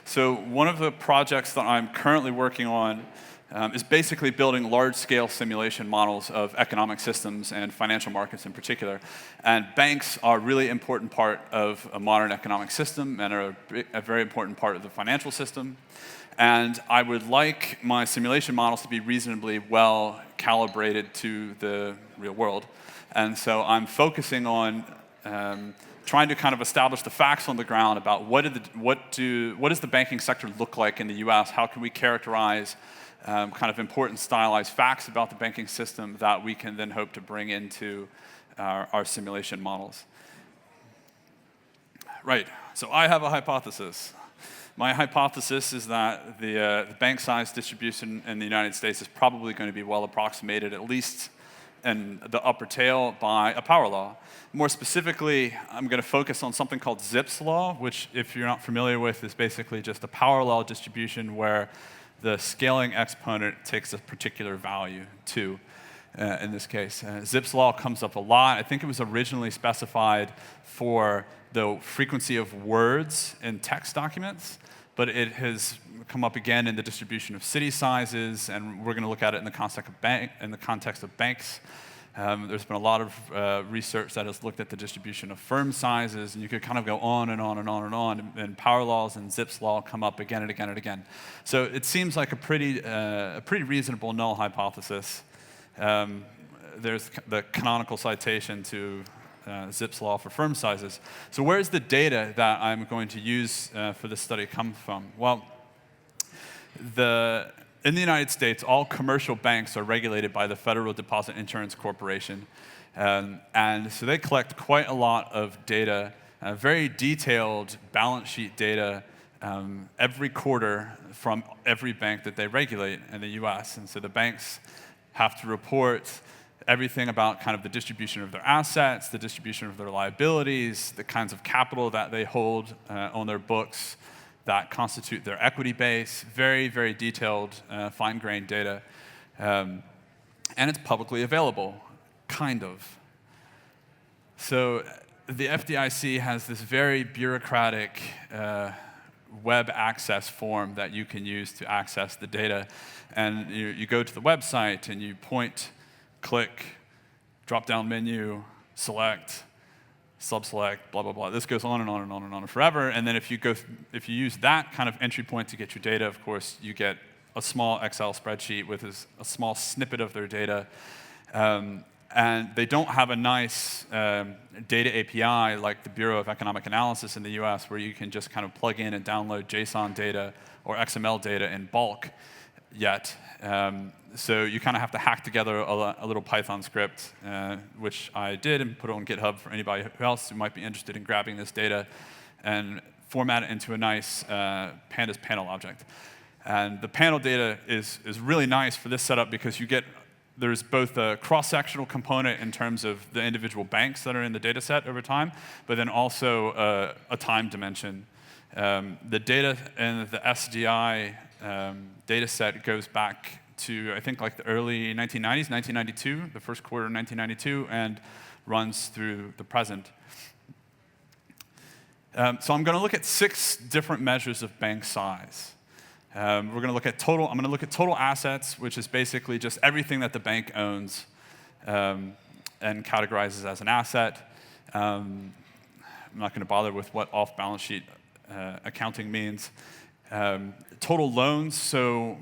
So one of the projects that I'm currently working on is basically building large-scale simulation models of economic systems and financial markets in particular. And banks are a really important part of a modern economic system and are a very important part of the financial system. And I would like my simulation models to be reasonably well calibrated to the real world. And so I'm focusing on trying to kind of establish the facts on the ground about what does the banking sector look like in the US? How can we characterize kind of important stylized facts about the banking system that we can then hope to bring into our simulation models? Right, so I have a hypothesis. My hypothesis is that the bank size distribution in the United States is probably going to be well approximated, at least in the upper tail, by a power law. More specifically, I'm going to focus on something called Zipf's law, which, if you're not familiar with, is basically just a power law distribution where the scaling exponent takes a particular value, 2, in this case. Zipf's law comes up a lot. I think it was originally specified for the frequency of words in text documents, but it has come up again in the distribution of city sizes, and we're going to look at it in the context of banks. There's been a lot of research that has looked at the distribution of firm sizes, and you could kind of go on and on and on and on, and power laws and Zipf's law come up again and again and again. So it seems like a pretty reasonable null hypothesis. There's the canonical citation to Zipf's law for firm sizes. So where's the data that I'm going to use for this study come from? Well, in the United States, all commercial banks are regulated by the Federal Deposit Insurance Corporation. And so they collect quite a lot of data, very detailed balance sheet data every quarter from every bank that they regulate in the US. And so the banks have to report everything about kind of the distribution of their assets, the distribution of their liabilities, the kinds of capital that they hold on their books that constitute their equity base. Very, very detailed, fine-grained data. And it's publicly available, kind of. So the FDIC has this very bureaucratic web access form that you can use to access the data. And you go to the website and you point, click, drop-down menu, select, subselect, blah, blah, blah. This goes on and on and on and on forever. And then if you use that kind of entry point to get your data, of course, you get a small Excel spreadsheet with a small snippet of their data. And they don't have a nice data API like the Bureau of Economic Analysis in the US, where you can just kind of plug in and download JSON data or XML data in bulk yet. So you kind of have to hack together a little Python script, which I did and put it on GitHub for anybody else who might be interested in grabbing this data and format it into a nice Pandas panel object. And the panel data is really nice for this setup because there's both a cross-sectional component in terms of the individual banks that are in the data set over time, but then also a time dimension. The data in the SDI data set goes back to, I think, like the early 1990s, 1992, the first quarter of 1992, and runs through the present. So I'm going to look at 6 different measures of bank size. I'm going to look at total assets, which is basically just everything that the bank owns and categorizes as an asset. I'm not going to bother with what off-balance sheet accounting means. Total loans, so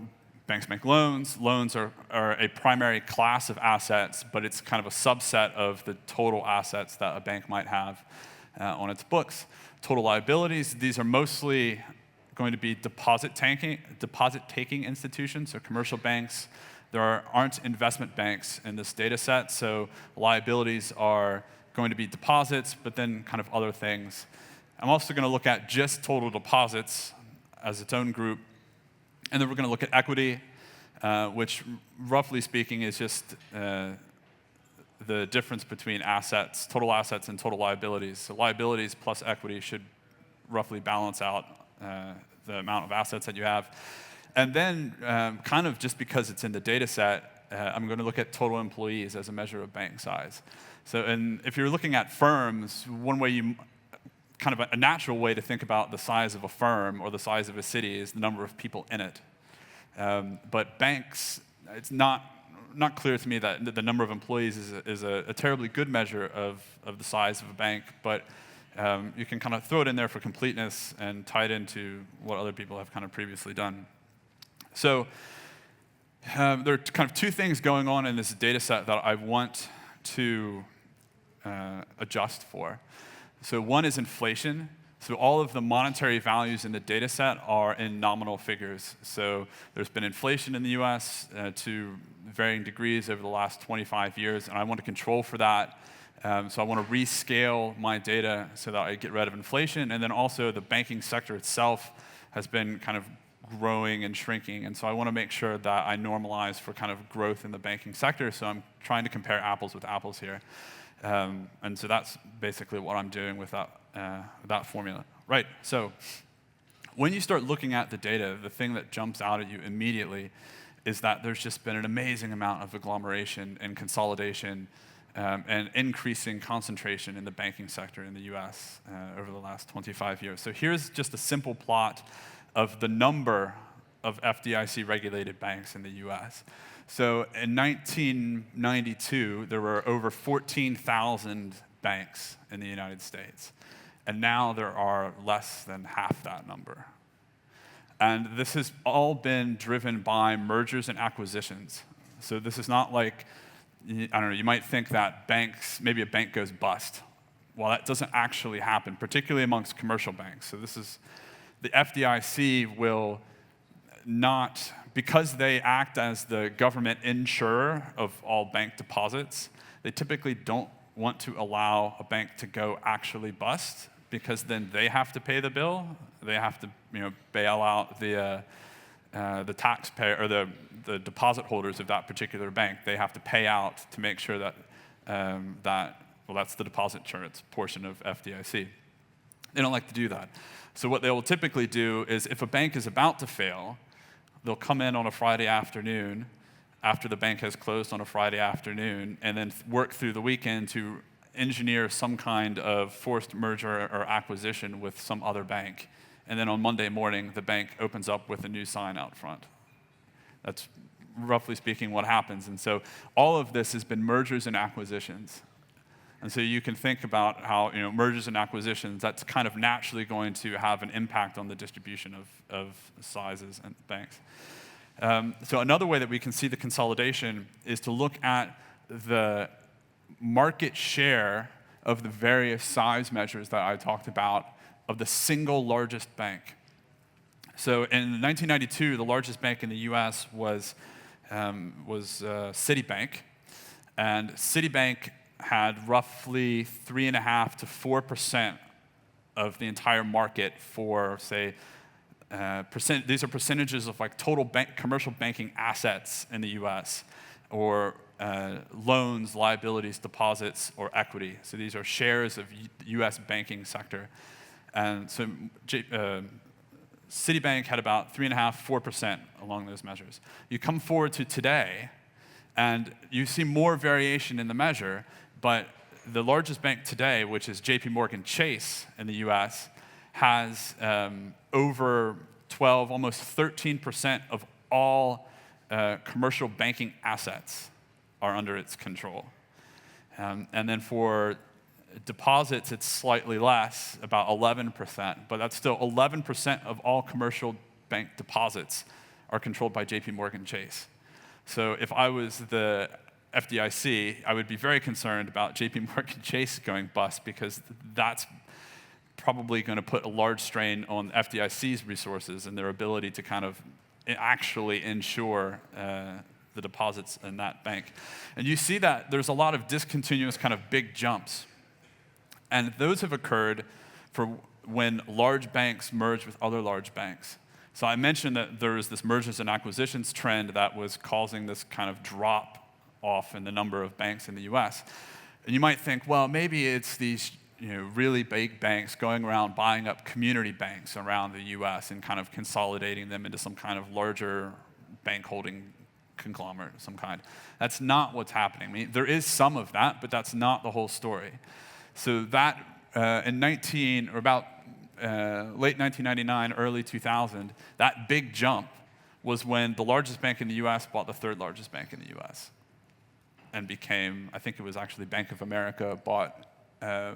banks make loans. Loans are a primary class of assets, but it's kind of a subset of the total assets that a bank might have on its books. Total liabilities, these are mostly going to be deposit-taking institutions, so commercial banks. There aren't investment banks in this data set, so liabilities are going to be deposits, but then kind of other things. I'm also going to look at just total deposits as its own group. And then we're going to look at equity, which roughly speaking is just the difference between total assets and total liabilities. So liabilities plus equity should roughly balance out the amount of assets that you have. And then kind of just because it's in the data set, I'm going to look at total employees as a measure of bank size. So if you're looking at firms, one way you kind of a natural way to think about the size of a firm or the size of a city is the number of people in it. But banks, it's not clear to me that the number of employees is a terribly good measure of the size of a bank, but you can kind of throw it in there for completeness and tie it into what other people have kind of previously done. So there are kind of two things going on in this data set that I want to adjust for. So one is inflation. So all of the monetary values in the data set are in nominal figures. So there's been inflation in the US to varying degrees over the last 25 years, and I want to control for that. So I want to rescale my data so that I get rid of inflation, and then also the banking sector itself has been kind of growing and shrinking, and so I want to make sure that I normalize for kind of growth in the banking sector, so I'm trying to compare apples with apples here. And so that's basically what I'm doing with that formula. Right, so when you start looking at the data, the thing that jumps out at you immediately is that there's just been an amazing amount of agglomeration and consolidation and increasing concentration in the banking sector in the US over the last 25 years. So here's just a simple plot of the number of FDIC-regulated banks in the US. So in 1992, there were over 14,000 banks in the United States. And now there are less than half that number. And this has all been driven by mergers and acquisitions. So this is not like, I don't know, you might think that maybe a bank goes bust. Well, that doesn't actually happen, particularly amongst commercial banks. So the FDIC will not, because they act as the government insurer of all bank deposits, they typically don't want to allow a bank to go actually bust, because then they have to pay the bill. They have to, bail out the taxpayer or the deposit holders of that particular bank. They have to pay out to make sure that that's the deposit insurance portion of FDIC. They don't like to do that. So what they will typically do is, if a bank is about to fail, they'll come in on a Friday afternoon after the bank has closed on a Friday afternoon, and then work through the weekend to engineer some kind of forced merger or acquisition with some other bank. And then on Monday morning, the bank opens up with a new sign out front. That's roughly speaking what happens. And so all of this has been mergers and acquisitions. And so you can think about how mergers and acquisitions, that's kind of naturally going to have an impact on the distribution of sizes and banks. So another way that we can see the consolidation is to look at the market share of the various size measures that I talked about of the single largest bank. So in 1992, the largest bank in the US was Citibank, and Citibank had roughly 3.5% to 4% of the entire market for, say, these are percentages of like total commercial banking assets in the US, or loans, liabilities, deposits, or equity. So these are shares of US banking sector. And so Citibank had about 3.5%, 4% along those measures. You come forward to today, and you see more variation in the measure, but the largest bank today, which is JP Chase in the US, has over 12, almost 13% of all commercial banking assets are under its control. And then for deposits, it's slightly less, about 11%, but that's still 11% of all commercial bank deposits are controlled by JP Chase. So if I was the FDIC, I would be very concerned about JP Chase going bust, because that's probably going to put a large strain on FDIC's resources and their ability to kind of actually insure the deposits in that bank. And you see that there's a lot of discontinuous kind of big jumps. And those have occurred for when large banks merge with other large banks. So I mentioned that there was this mergers and acquisitions trend that was causing this kind of drop off in the number of banks in the US. And you might think, well, maybe it's these really big banks going around buying up community banks around the US and kind of consolidating them into some kind of larger bank holding conglomerate of some kind. That's not what's happening. I mean, there is some of that, but that's not the whole story. So that in late 1999, early 2000, that big jump was when the largest bank in the US bought the third largest bank in the US and became, I think it was actually Bank of America bought, I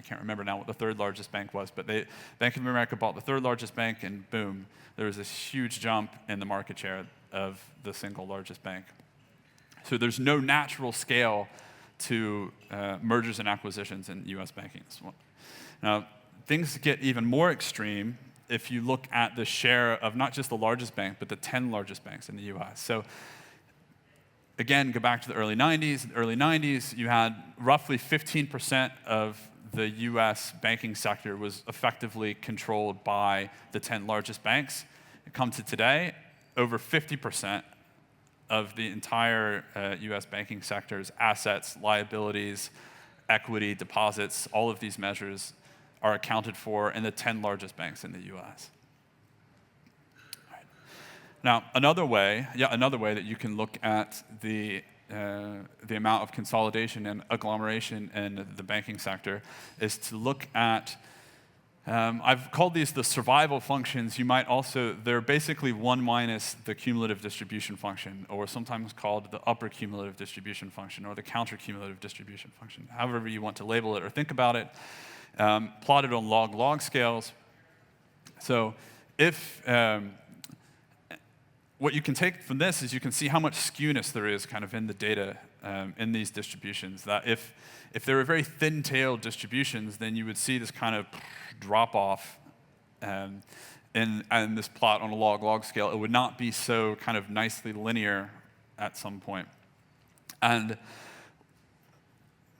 can't remember now what the third largest bank was, but Bank of America bought the third largest bank, and boom, there was this huge jump in the market share of the single largest bank. So there's no natural scale to mergers and acquisitions in US banking. Now, things get even more extreme if you look at the share of not just the largest bank, but the 10 largest banks in the US. So again, go back to the early 90s. In the early 90s, you had roughly 15% of the US banking sector was effectively controlled by the 10 largest banks. It comes to today, over 50% of the entire US banking sector's assets, liabilities, equity, deposits, all of these measures are accounted for in the 10 largest banks in the US. Right. Now, another way that you can look at the amount of consolidation and agglomeration in the banking sector is to look at, I've called these the survival functions. They're basically 1 minus the cumulative distribution function, or sometimes called the upper cumulative distribution function, or the counter cumulative distribution function, however you want to label it or think about it. Plotted on log-log scales. So what you can take from this is you can see how much skewness there is kind of in the data in these distributions. That if they were very thin-tailed distributions, then you would see this kind of drop-off in this plot on a log-log scale. It would not be so kind of nicely linear at some point. And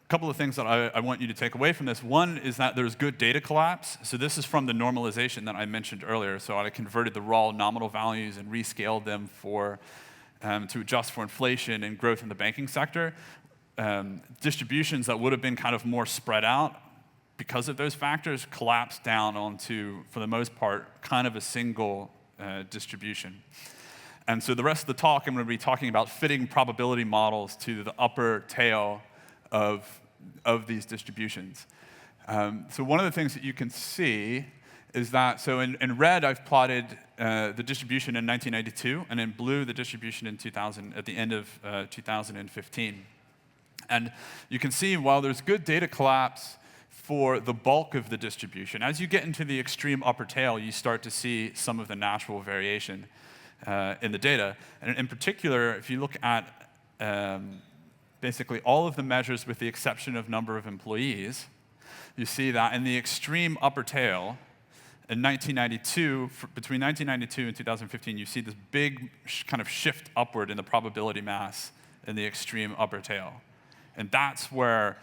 couple of things that I want you to take away from this. One is that there's good data collapse. So this is from the normalization that I mentioned earlier. So I converted the raw nominal values and rescaled them to adjust for inflation and growth in the banking sector. Distributions that would have been kind of more spread out because of those factors collapsed down onto, for the most part, kind of a single distribution. And so the rest of the talk, I'm going to be talking about fitting probability models to the upper tail of these distributions. So one of the things that you can see is that, so in red, I've plotted the distribution in 1992, and in blue, the distribution in 2000, at the end of 2015. And you can see, while there's good data collapse for the bulk of the distribution, as you get into the extreme upper tail, you start to see some of the natural variation in the data. And in particular, if you look at basically all of the measures with the exception of number of employees, you see that in the extreme upper tail, in 1992, between 1992 and 2015, you see this big kind of shift upward in the probability mass in the extreme upper tail. And that's where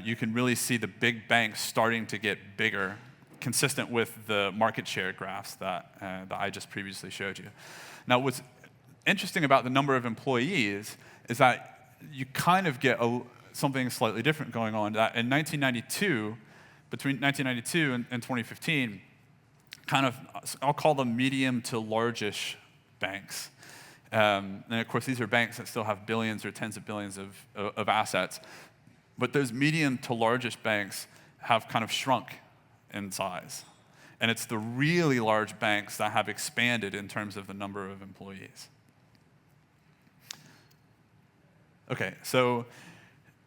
you can really see the big banks starting to get bigger, consistent with the market share graphs that I just previously showed you. Now, what's interesting about the number of employees is that you kind of get something slightly different going on. That in 1992, between 1992 and 2015, kind of, I'll call them medium to largish banks. And of course, these are banks that still have billions or tens of billions of assets. But those medium to largish banks have kind of shrunk in size. And it's the really large banks that have expanded in terms of the number of employees. Okay, so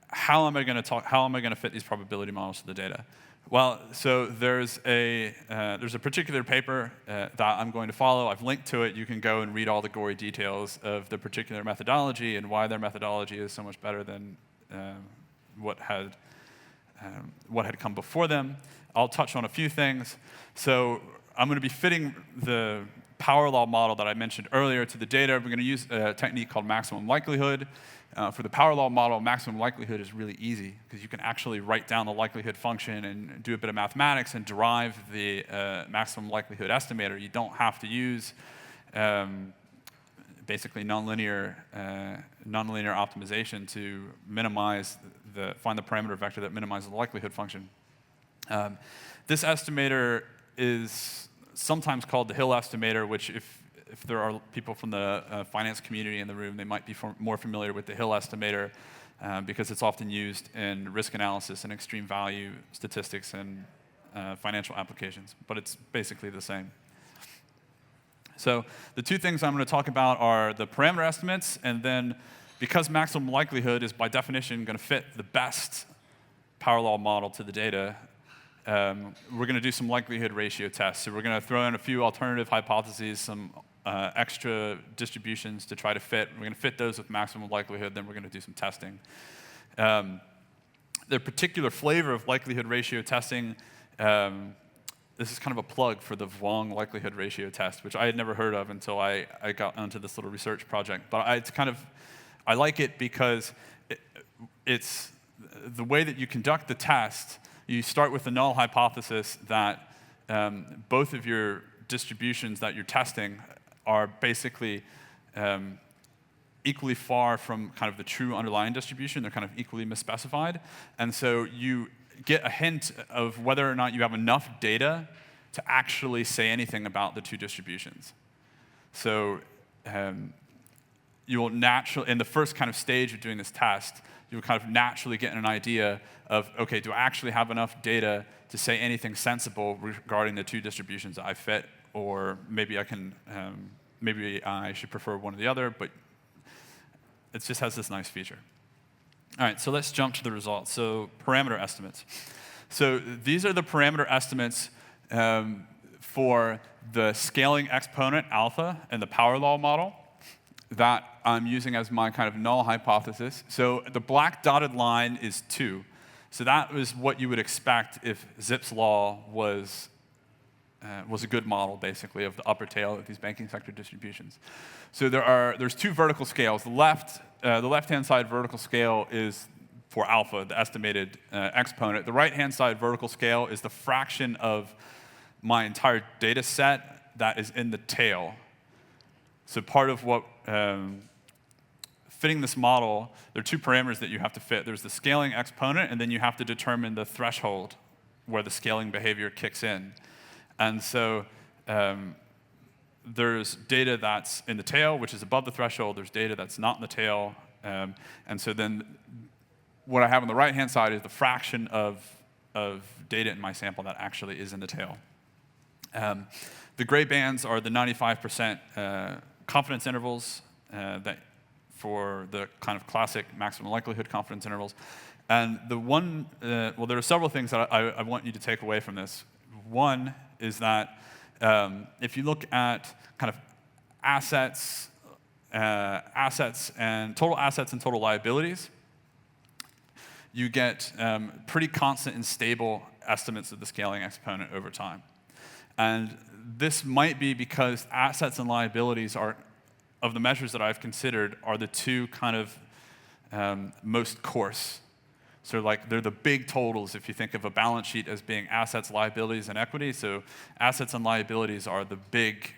how am I going to fit these probability models to the data? Well, so there's a particular paper that I'm going to follow. I've linked to it. You can go and read all the gory details of the particular methodology and why their methodology is so much better than what had come before them. I'll touch on a few things. So I'm going to be fitting the power law model that I mentioned earlier to the data. We're going to use a technique called maximum likelihood. For the power law model, maximum likelihood is really easy because you can actually write down the likelihood function and do a bit of mathematics and derive the maximum likelihood estimator. You don't have to use basically nonlinear optimization to find the parameter vector that minimizes the likelihood function. This estimator is sometimes called the Hill estimator, which if there are people from the finance community in the room, they might be more familiar with the Hill estimator. because it's often used in risk analysis and extreme value statistics and financial applications, but it's basically the same. So the two things I'm going to talk about are the parameter estimates, and then because maximum likelihood is by definition going to fit the best power law model to the data, we're going to do some likelihood ratio tests. So we're going to throw in a few alternative hypotheses, some extra distributions to try to fit. We're going to fit those with maximum likelihood, then we're going to do some testing. The particular flavor of likelihood ratio testing, this is kind of a plug for the Vuong likelihood ratio test, which I had never heard of until I got onto this little research project. But I like it because it's the way that you conduct the test. You start with the null hypothesis that both of your distributions that you're testing are basically equally far from kind of the true underlying distribution. They're kind of equally misspecified. And so you get a hint of whether or not you have enough data to actually say anything about the two distributions. So you will naturally, in the first kind of stage of doing this test, you'll kind of naturally get an idea of, okay, do I actually have enough data to say anything sensible regarding the two distributions that I fit, or maybe maybe I should prefer one or the other, but it just has this nice feature. All right, so let's jump to the results. So parameter estimates. So these are the parameter estimates for the scaling exponent alpha in the power law model that I'm using as my kind of null hypothesis. So the black dotted line is 2. So that was what you would expect if Zipf's law was a good model, basically, of the upper tail of these banking sector distributions. So there's 2 vertical scales. The left-hand side vertical scale is for alpha, the estimated exponent. The right-hand side vertical scale is the fraction of my entire data set that is in the tail. So part of what fitting this model, there are 2 parameters that you have to fit. There's the scaling exponent, and then you have to determine the threshold where the scaling behavior kicks in. And so there's data that's in the tail, which is above the threshold. There's data that's not in the tail. And so then what I have on the right-hand side is the fraction of data in my sample that actually is in the tail. The gray bands are the 95% confidence intervals that for the kind of classic maximum likelihood confidence intervals. And well, there are several things that I want you to take away from this. One is that if you look at kind of assets and total liabilities, you get pretty constant and stable estimates of the scaling exponent over time. And this might be because assets and liabilities are, of the measures that I've considered, are the 2 kind of most coarse. So like they're the big totals if you think of a balance sheet as being assets, liabilities, and equity. So assets and liabilities are the big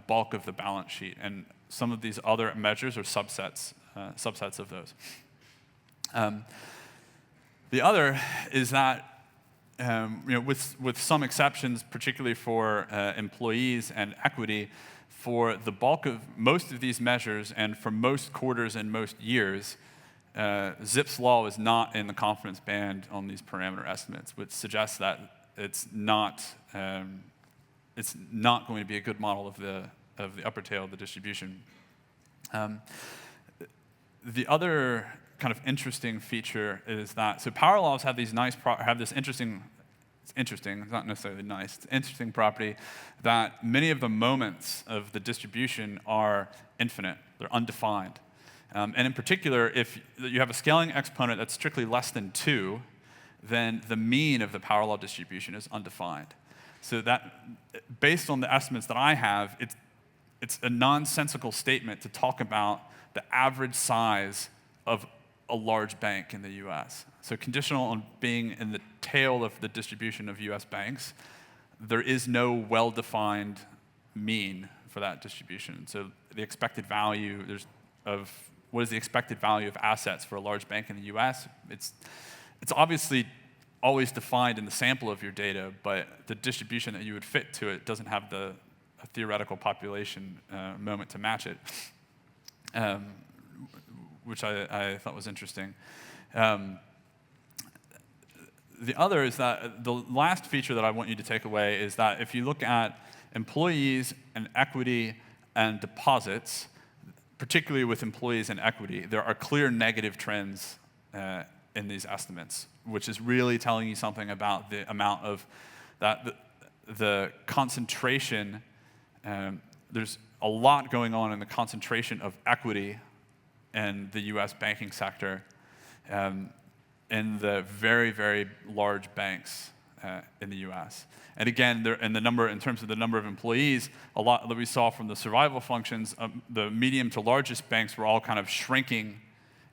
bulk of the balance sheet, and some of these other measures are subsets of those. The other is that with some exceptions, particularly for employees and equity, for the bulk of most of these measures and for most quarters and most years, Zipf's law is not in the confidence band on these parameter estimates, which suggests that it's not going to be a good model of the upper tail of the distribution. The other kind of interesting feature is that power laws have these interesting, it's not necessarily nice, it's interesting property that many of the moments of the distribution are infinite, they're undefined. And in particular, if you have a scaling exponent that's strictly less than 2, then the mean of the power law distribution is undefined. So that, based on the estimates that I have, it's a nonsensical statement to talk about the average size of a large bank in the US. So conditional on being in the tail of the distribution of US banks, there is no well-defined mean for that distribution. So the expected value what is the expected value of assets for a large bank in the US? It's obviously always defined in the sample of your data, but the distribution that you would fit to it doesn't have a theoretical population moment to match it. which I thought was interesting. The other is that the last feature that I want you to take away is that if you look at employees and equity and deposits, particularly with employees and equity, there are clear negative trends in these estimates, which is really telling you something about the amount of the concentration. There's a lot going on in the concentration of equity in the U.S. banking sector. In the very, very large banks in the U.S. And again, in terms of the number of employees, a lot that we saw from the survival functions, the medium to largest banks were all kind of shrinking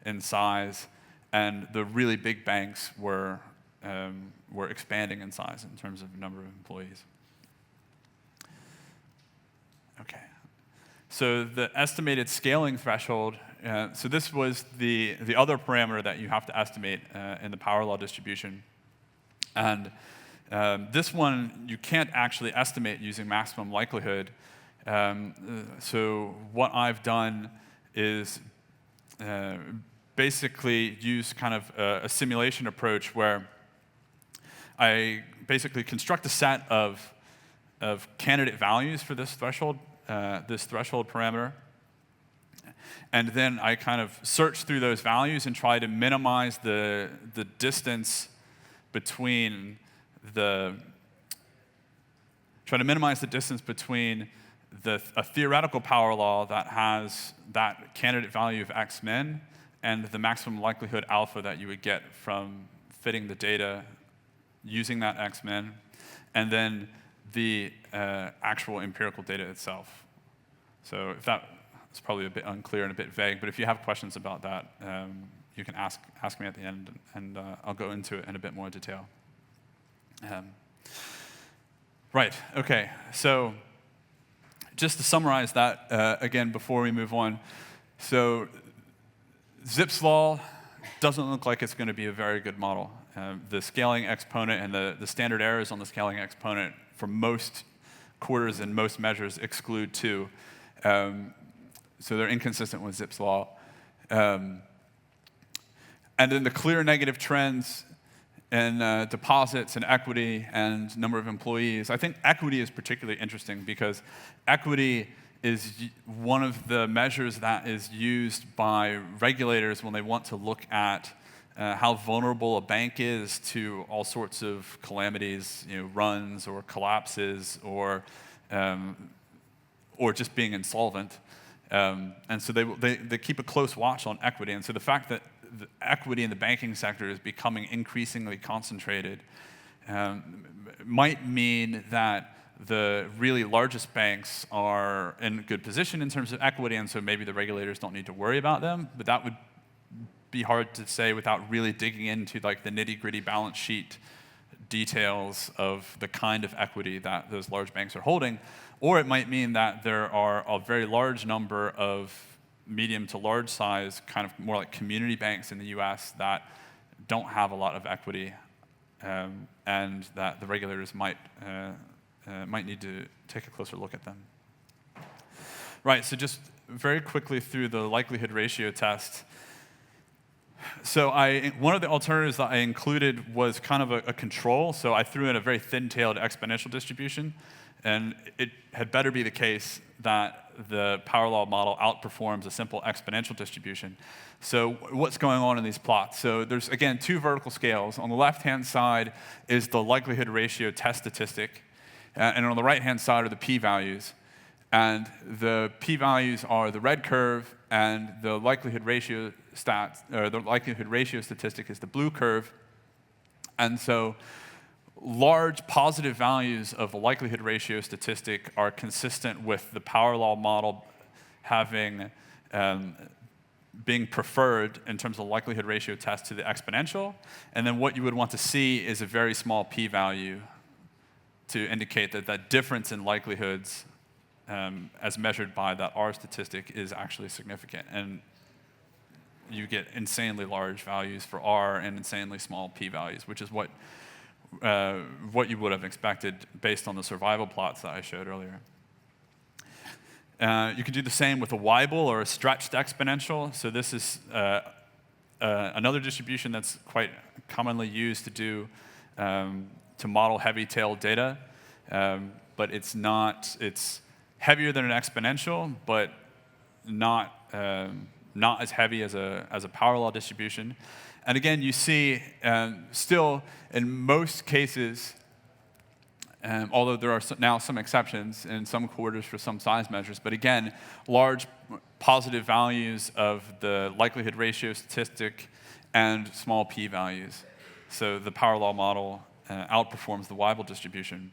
in size, and the really big banks were expanding in size in terms of number of employees. Okay. So the estimated scaling threshold. So this was the other parameter that you have to estimate in the power law distribution. And this one you can't actually estimate using maximum likelihood. So what I've done is basically use kind of a simulation approach where I basically construct a set of candidate values for this threshold parameter. And then I kind of search through those values and try to minimize the distance between a theoretical power law that has that candidate value of x min and the maximum likelihood alpha that you would get from fitting the data using that x min, and then the actual empirical data itself. So if that it's probably a bit unclear and a bit vague, but if you have questions about that, you can ask me at the end, and I'll go into it in a bit more detail. Right, okay, so just to summarize that again before we move on. So Zipf's law doesn't look like it's going to be a very good model. The scaling exponent and the standard errors on the scaling exponent for most quarters and most measures exclude 2. So they're inconsistent with Zipf's law. And then the clear negative trends in deposits and equity and number of employees. I think equity is particularly interesting because equity is one of the measures that is used by regulators when they want to look at how vulnerable a bank is to all sorts of calamities, runs or collapses or just being insolvent. And so they keep a close watch on equity. And so the fact that the equity in the banking sector is becoming increasingly concentrated might mean that the really largest banks are in a good position in terms of equity, and so maybe the regulators don't need to worry about them. But that would be hard to say without really digging into like the nitty-gritty balance sheet details of the kind of equity that those large banks are holding. Or it might mean that there are a very large number of medium to large size, kind of more like community banks in the US that don't have a lot of equity, and that the regulators might need to take a closer look at them. Right, so just very quickly through the likelihood ratio test. So one of the alternatives that I included was kind of a control. So I threw in a very thin-tailed exponential distribution. And it had better be the case that the power law model outperforms a simple exponential distribution. So what's going on in these plots? So there's, again, 2 vertical scales. On the left-hand side is the likelihood ratio test statistic. And on the right-hand side are the p-values. And the p-values are the red curve, and the likelihood ratio statistic is the blue curve. And so large positive values of a likelihood ratio statistic are consistent with the power law model having being preferred in terms of likelihood ratio test to the exponential. And then what you would want to see is a very small p-value to indicate that that difference in likelihoods as measured by that R statistic is actually significant. And you get insanely large values for R and insanely small p-values, which is what you would have expected based on the survival plots that I showed earlier. You can do the same with a Weibull or a stretched exponential. So this is another distribution that's quite commonly used to do to model heavy-tailed data, but it's heavier than an exponential, but not as heavy as a power law distribution. And again, you see still in most cases, although there are now some exceptions in some quarters for some size measures, but again, large positive values of the likelihood ratio statistic and small p-values. So the power law model outperforms the Weibull distribution.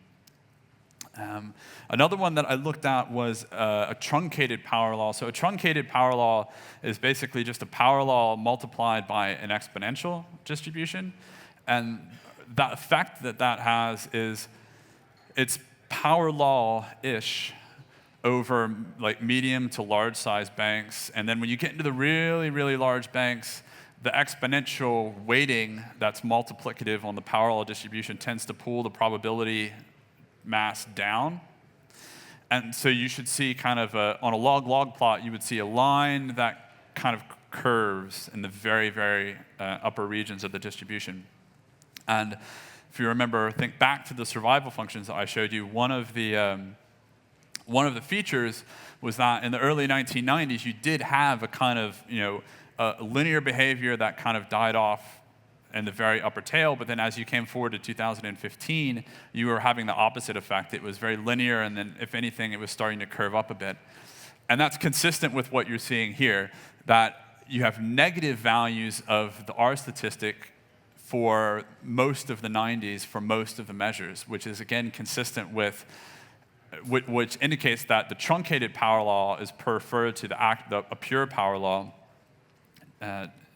Another one that I looked at was a truncated power law. So a truncated power law is basically just a power law multiplied by an exponential distribution. And the effect that has is it's power law-ish over like medium to large size banks. And then when you get into the really, really large banks, the exponential weighting that's multiplicative on the power law distribution tends to pull the probability mass down. And so you should see kind of on a log-log plot, you would see a line that kind of curves in the very, very upper regions of the distribution. And if you remember, think back to the survival functions that I showed you, one of the features was that in the early 1990s, you did have a kind of, a linear behavior that kind of died off in the very upper tail, but then as you came forward to 2015, you were having the opposite effect. It was very linear, and then if anything, it was starting to curve up a bit. And that's consistent with what you're seeing here, that you have negative values of the R statistic for most of the 90s, for most of the measures, which is again consistent with, which indicates that the truncated power law is preferred to a pure power law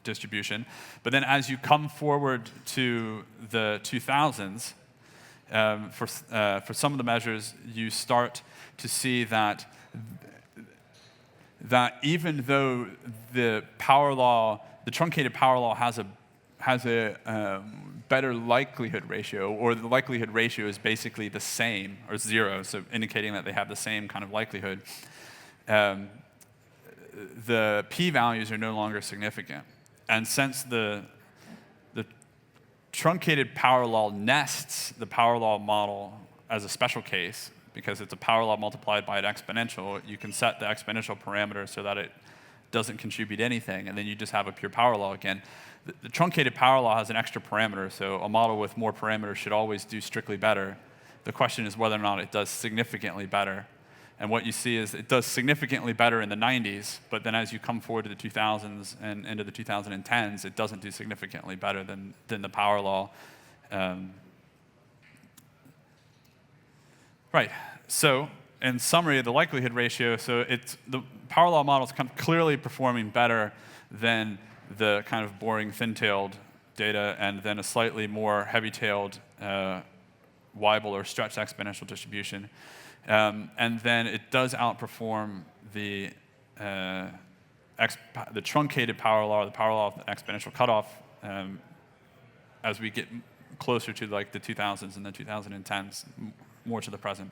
distribution. But then as you come forward to the 2000s, for some of the measures, you start to see that even though the truncated power law has a better likelihood ratio, or the likelihood ratio is basically the same, or zero, so indicating that they have the same kind of likelihood, the p-values are no longer significant. And since the truncated power law nests the power law model as a special case, because it's a power law multiplied by an exponential, you can set the exponential parameter so that it doesn't contribute anything, and then you just have a pure power law again. The truncated power law has an extra parameter, so a model with more parameters should always do strictly better. The question is whether or not it does significantly better. And what you see is it does significantly better in the 90s, but then as you come forward to the 2000s and into the 2010s, it doesn't do significantly better than the power law. Right. So in summary, the likelihood ratio, so the power law model is kind of clearly performing better than the kind of boring thin-tailed data, and then a slightly more heavy-tailed Weibull or stretched exponential distribution. And then it does outperform the truncated power law, or the power law of the exponential cutoff, as we get closer to like the 2000s and the 2010s, more to the present.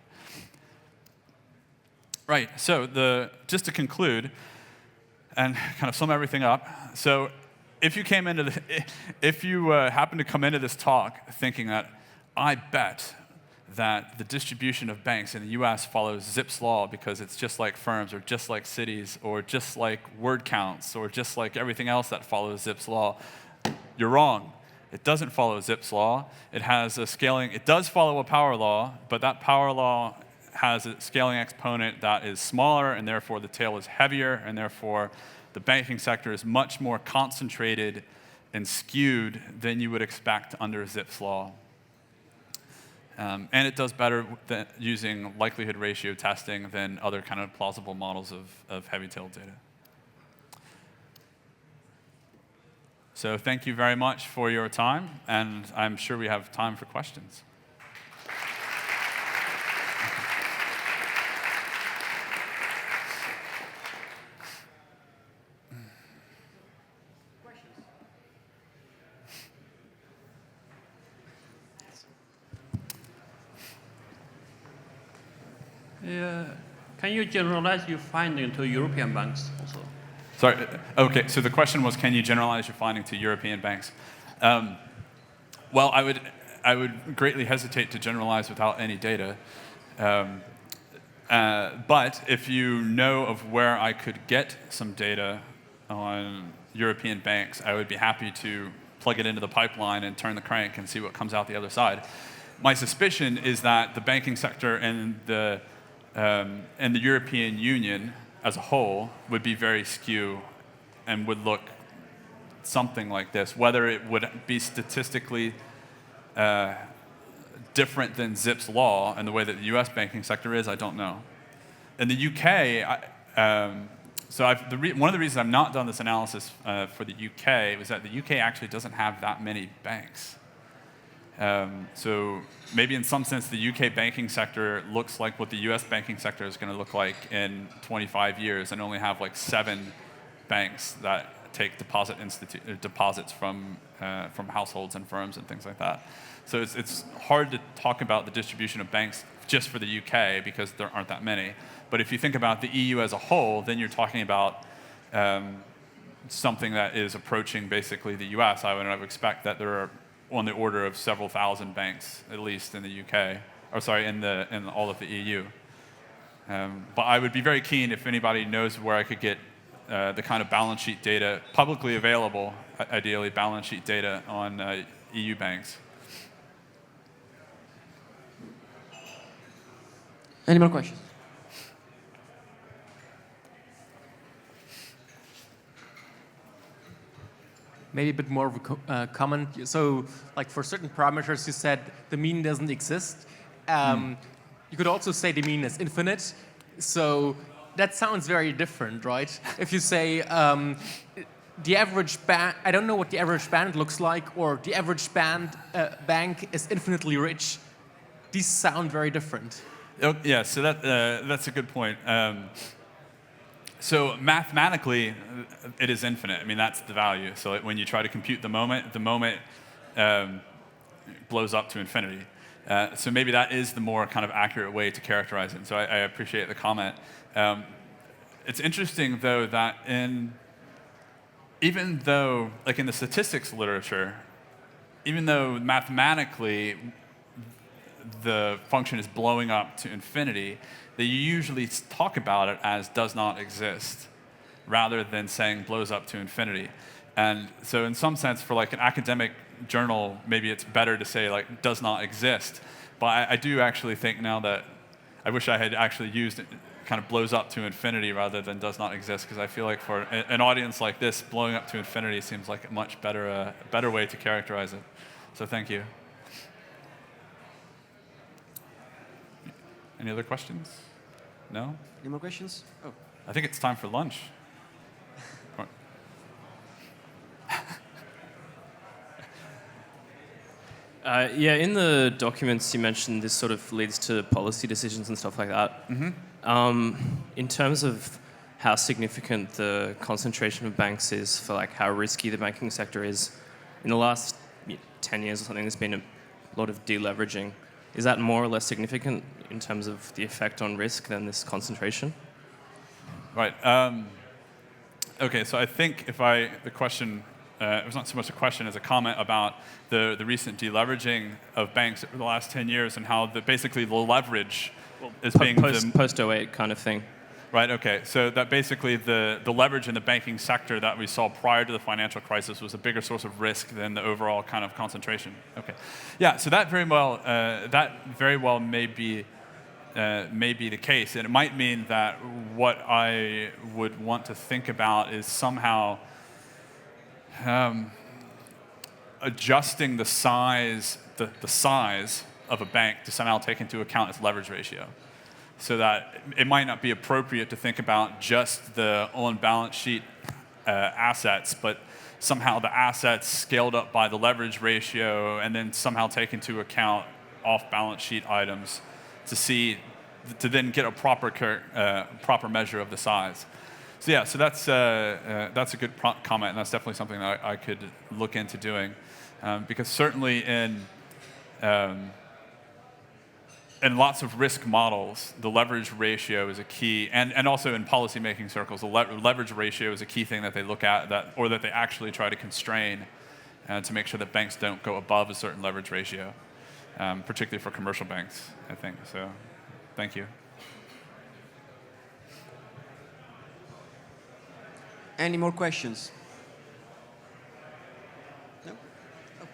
Right. So just to conclude and kind of sum everything up. So if you happen to come into this talk thinking that I bet that the distribution of banks in the US follows Zipf's law because it's just like firms, or just like cities, or just like word counts, or just like everything else that follows Zipf's law, you're wrong. It doesn't follow Zipf's law. It has a scaling, it does follow a power law, but that power law has a scaling exponent that is smaller, and therefore the tail is heavier, and therefore the banking sector is much more concentrated and skewed than you would expect under Zipf's law. And it does better than using likelihood ratio testing than other kind of plausible models of heavy-tailed data. So thank you very much for your time, and I'm sure we have time for questions. Yeah. Can you generalize your finding to European banks also? Sorry. Okay. So the question was, can you generalize your finding to European banks? Well, I would greatly hesitate to generalize without any data. But if you know of where I could get some data on European banks, I would be happy to plug it into the pipeline and turn the crank and see what comes out the other side. My suspicion is that the banking sector and the European Union as a whole would be very skew and would look something like this. Whether it would be statistically different than Zipf's law and the way that the US banking sector is, I don't know. In the UK, one of the reasons I've not done this analysis for the UK was that the UK actually doesn't have that many banks. So maybe in some sense the UK banking sector looks like what the US banking sector is going to look like in 25 years and only have like 7 banks that take deposits from households and firms and things like that. So it's hard to talk about the distribution of banks just for the UK because there aren't that many. But if you think about the EU as a whole, then you're talking about something that is approaching basically the US. I would expect that there are on the order of several thousand banks, at least in the UK, or sorry, in all of the EU. But I would be very keen if anybody knows where I could get the kind of balance sheet data, publicly available, ideally, balance sheet data on EU banks. Any more questions? Maybe a bit more of a comment. So, like for certain parameters, you said the mean doesn't exist. You could also say the mean is infinite. So that sounds very different, right? If you say the average band, I don't know what the average band looks like, or the average bank is infinitely rich. These sound very different. Oh, yeah, so that's a good point. So mathematically, it is infinite. I mean, that's the value. So when you try to compute the moment blows up to infinity. So maybe that is the more kind of accurate way to characterize it. So I appreciate the comment. It's interesting, though, that even though, like in the statistics literature, even though mathematically the function is blowing up to infinity, they usually talk about it as does not exist, rather than saying blows up to infinity. And so in some sense, for like an academic journal, maybe it's better to say like does not exist. But I do actually think now that I wish I had actually used it, kind of blows up to infinity rather than does not exist, because I feel like for an audience like this, blowing up to infinity seems like a much better way to characterize it. So thank you. Any other questions? No? Any more questions? Oh. I think it's time for lunch. Yeah, in the documents you mentioned this sort of leads to policy decisions and stuff like that. Mm-hmm. In terms of how significant the concentration of banks is for like how risky the banking sector is, in the last 10 years or something, there's been a lot of deleveraging. Is that more or less significant in terms of the effect on risk than this concentration? Right. Okay, so I think the question, it was not so much a question as a comment about the recent deleveraging of banks over the last 10 years and how basically the leverage is being... Post-08 kind of thing. Right, okay. So that basically the leverage in the banking sector that we saw prior to the financial crisis was a bigger source of risk than the overall kind of concentration. Okay. Yeah, so that very well may be the case. And it might mean that what I would want to think about is somehow adjusting the size of a bank to somehow take into account its leverage ratio. So that it might not be appropriate to think about just the on-balance sheet assets, but somehow the assets scaled up by the leverage ratio and then somehow take into account off-balance sheet items to then get a proper measure of the size. So yeah, so that's a good comment, and that's definitely something that I could look into doing, because certainly in in lots of risk models, the leverage ratio is a key, and also in policymaking circles, the leverage ratio is a key thing that they look at, or that they actually try to constrain to make sure that banks don't go above a certain leverage ratio, particularly for commercial banks, I think. So, thank you. Any more questions? No? Oh.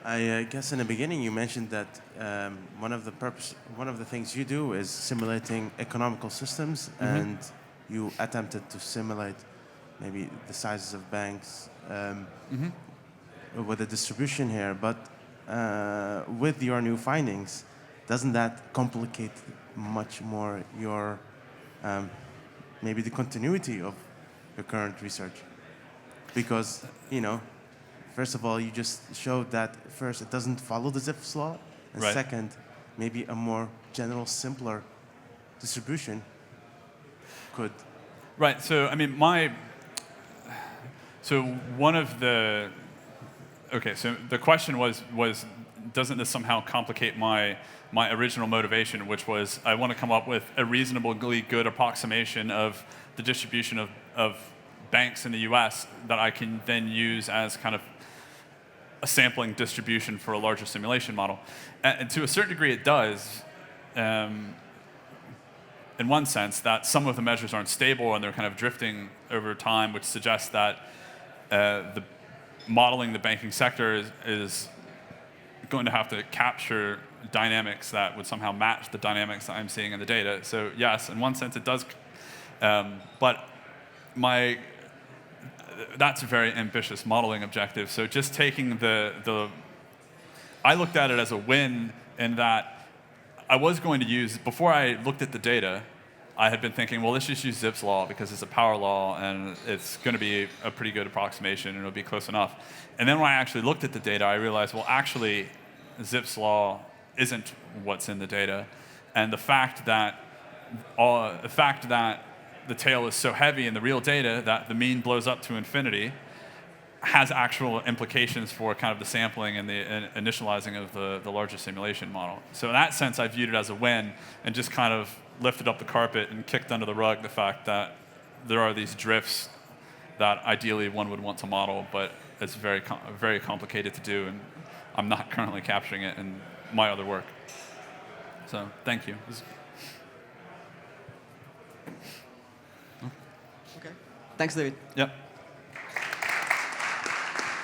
I guess in the beginning you mentioned that one of the things you do is simulating economical systems, and you attempted to simulate maybe the sizes of banks with a distribution here. But with your new findings, doesn't that complicate much more your maybe the continuity of your current research? Because first of all, you just showed that first it doesn't follow the Zipf's law, and right. second, maybe a more general, simpler distribution could. Right. So I mean, one of the. Okay. So the question was doesn't this somehow complicate my original motivation, which was I want to come up with a reasonably good approximation of the distribution of banks in the U.S. that I can then use as kind of a sampling distribution for a larger simulation model. And to a certain degree it does, in one sense, that some of the measures aren't stable and they're kind of drifting over time, which suggests that the modeling the banking sector is going to have to capture dynamics that would somehow match the dynamics that I'm seeing in the data. So yes, in one sense it does, but that's a very ambitious modeling objective. So just taking I looked at it as a win in that I was going to use, before I looked at the data, I had been thinking, well, let's just use Zipf's law because it's a power law and it's going to be a pretty good approximation and it'll be close enough. And then when I actually looked at the data, I realized, well, actually, Zipf's law isn't what's in the data. And the fact that the tail is so heavy in the real data that the mean blows up to infinity has actual implications for kind of the sampling and the initializing of the larger simulation model. So in that sense, I viewed it as a win and just kind of lifted up the carpet and kicked under the rug the fact that there are these drifts that ideally one would want to model, but it's very, very complicated to do, and I'm not currently capturing it in my other work. So thank you. Okay. Thanks, David. Yep.